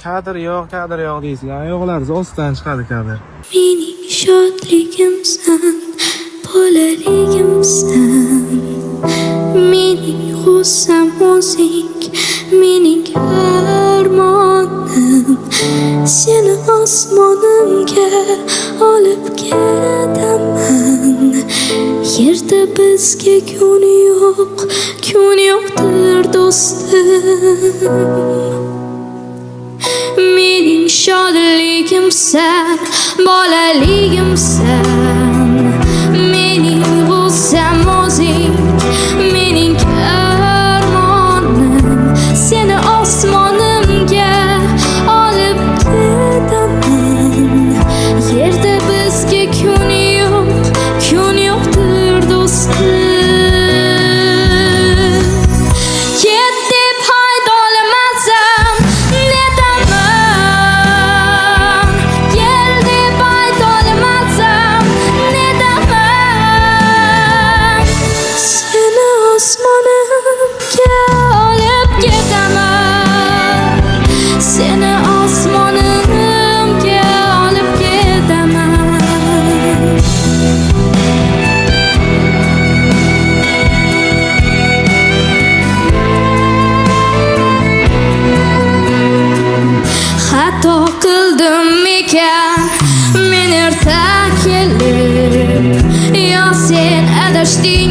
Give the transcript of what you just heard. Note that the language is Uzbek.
kadr yo'q deysizlar. Yo'qlar ostidan chiqadi kadr. Mening shodligimsan, bolaligimsan. Mening g'ussam o'zing, mening armonim. Seni osmonimga olib ketaman. Yerda bizga kun yo'qdir do'stim. Mening shodligimsan, bolaligimsan. Mening g'ussam o'zing, mening armonim. Seni osmonimga olib ketaman. Yerda bizga kun yo'qdir do'stim. Xato qildim ekan men erta kelib, yo sen adashding